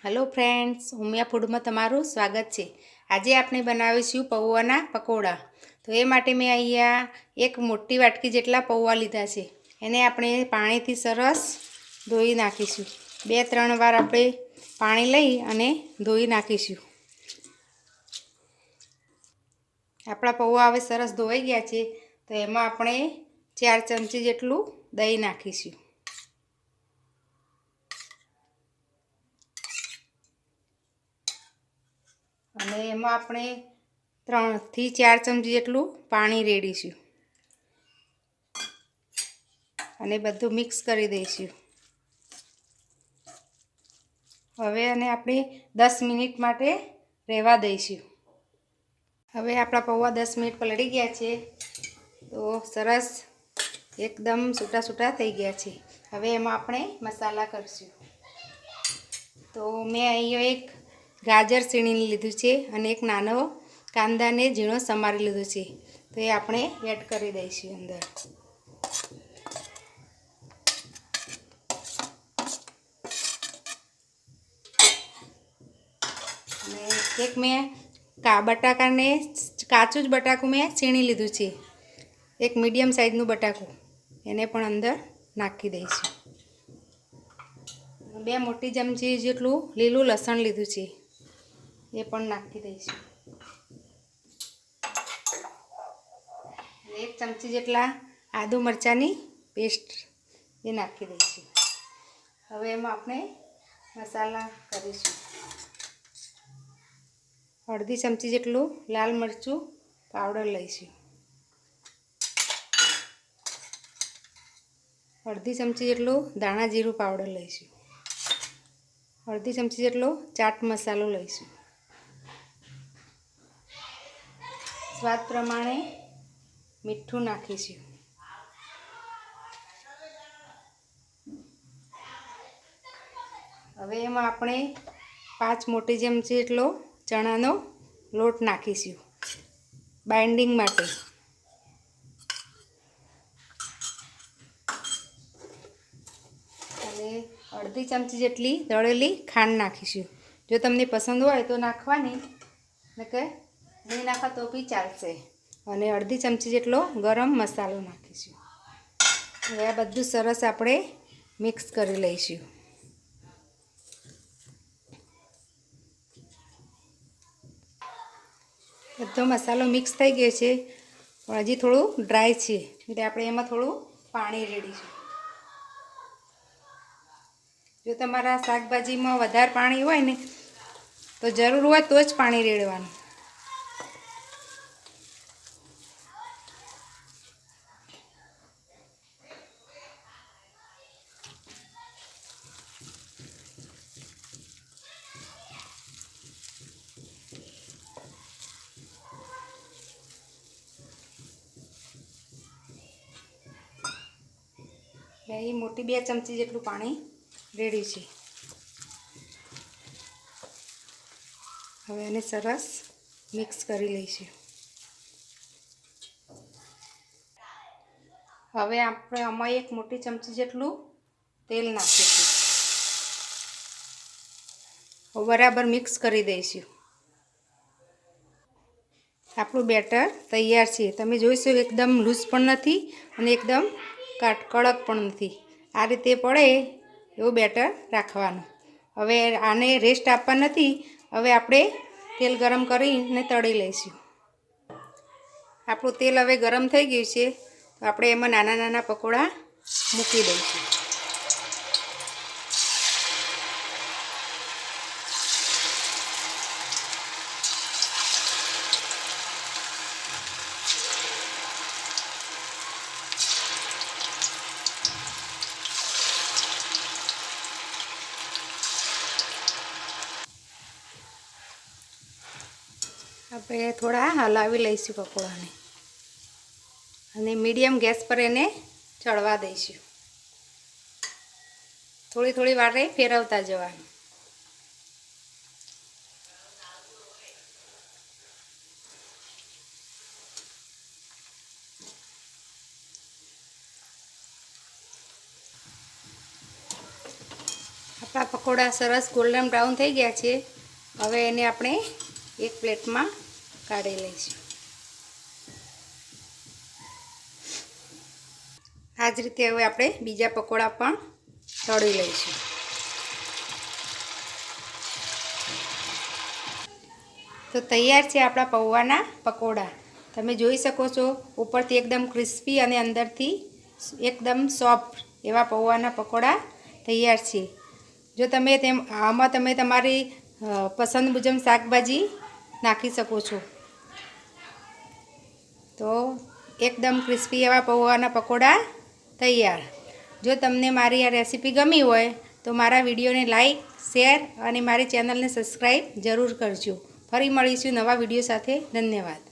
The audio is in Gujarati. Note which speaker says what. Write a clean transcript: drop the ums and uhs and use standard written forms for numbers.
Speaker 1: હેલો ફ્રેન્ડ્સ, ઉમિયા ફૂડમાં તમારું સ્વાગત છે। આજે આપણે બનાવીશું પૌવાના પકોડા। તો એ માટે મેં અહીંયા એક મોટી વાટકી જેટલા પૌવા લીધા છે। એને આપણે પાણીથી સરસ ધોઈ નાખીશું। 2-3 વાર આપણે પાણી લઈ અને ધોઈ નાખીશું। આપણા પૌવા હવે સરસ ધોવાઈ ગયા છે। તો એમાં આપણે 4 ચમચી જેટલું દહીં નાખીશું। અને એમાં આપણે 3 થી 4 ચમચી જેટલું પાણી રેડીશું અને બધું મિક્સ કરી દઈશું। હવે આને આપણે 10 મિનિટ માટે રહેવા દઈશું। હવે આપણા પૌવા 10 મિનિટ પલળી ગયા છે। તો સરસ એકદમ છૂટા છૂટા થઈ ગયા છે। હવે એમાં આપણે મસાલા કરશું। તો મેં અહીંયા એક ગાજર સીણીને લીધું છે અને એક નાનો કાંદાને ઝીણો સમારી લીધો છે। તો એ આપણે એડ કરી દઈશું અંદર। અને એક મેં બટાકાને કાચું જ બટાકું મેં છીણી લીધું છે। એક મીડિયમ સાઈઝનું બટાકું એને પણ અંદર નાખી દઈશું। 2 મોટી ચમચી જેટલું લીલું લસણ લીધું છે એ પણ નાખી દઈશું। 1 ચમચી જેટલા આદુ મરચાંની પેસ્ટ એ નાખી દઈશું। હવે એમાં આપણે મસાલા કરીશું। અડધી ચમચી જેટલું લાલ મરચું પાવડર લઈશું। અડધી ચમચી જેટલું ધાણા જીરું પાવડર લઈશું। અડધી ચમચી જેટલો ચાટ મસાલો લઈશું। સ્વાદ પ્રમાણે મીઠું નાખીશું। હવે એમાં આપણે 5 મોટી ચમચી જેટલો ચણાનો લોટ નાખીશું બાઇન્ડિંગ માટે। અને અડધી ચમચી જેટલી દળેલી ખાંડ નાખીશું। જો તમને પસંદ હોય તો નાખવાની, નકર નહીં નાખવા તો બી ચાલશે। અને અડધી ચમચી જેટલો ગરમ મસાલો નાખીશું। હવે આ બધું સરસ આપણે મિક્સ કરી લઈશું। બધો મસાલો મિક્સ થઈ ગયો છે, પણ હજી થોડું ડ્રાય છે એટલે આપણે એમાં થોડું પાણી રેડીશું। જો તમારા શાકભાજીમાં વધારે પાણી હોય ને તો જરૂર હોય તો જ પાણી રેડવાનું। એ મોટી 2 ચમચી જેટલું પાણી રેડી છે। હવે એને સરસ મિક્સ કરી લઈશું। હવે આપણે આમાં 1 મોટી ચમચી જેટલું તેલ નાખીશું। બરાબર મિક્સ કરી દઈશું। આપણું બેટર તૈયાર છે। તમે જોઈશો એકદમ લૂઝ પણ નથી અને એકદમ કડક પણ નથી। આ રીતે પડે એવું બેટર રાખવાનું। હવે આને રેસ્ટ આપવા નથી। હવે આપણે તેલ ગરમ કરીને તળી લઈશું। આપણું તેલ હવે ગરમ થઈ ગયું છે, તો આપણે એમાં નાના નાના પકોડા મૂકી દઈશું। આપણે થોડા હલાવી લઈશું પકોડાને અને મીડિયમ ગેસ પર એને ચડવા દઈશું। થોડી થોડી વારે ફેરવતા જવાનું। આપણા પકોડા સરસ ગોલ્ડન બ્રાઉન થઈ ગયા છે. હવે એને આપણે એક પ્લેટમાં કાઢી લઈશું. આ જ રીતે હવે આપણે બીજા પકોડા પણ તળી લઈશું. તો તૈયાર છે આપણા પૌવાના પકોડા. તમે જોઈ શકો છો ઉપરથી એકદમ ક્રિસ્પી અને અંદરથી એકદમ સોફ્ટ એવા પૌવાના પકોડા તૈયાર છે. જો તમે આમાં તમે તમારી પસંદ મુજબ શાકભાજી નાખી શકો છો. તો એકદમ ક્રિસ્પી એવા પૌવાના પકોડા તૈયાર. જો તમને મારી આ રેસીપી ગમી હોય તો મારા વિડીયોને લાઈક, શેર અને મારી ચેનલને સબસ્ક્રાઈબ જરૂર કરજો. ફરી મળીશું નવા વિડીયો સાથે. ધન્યવાદ.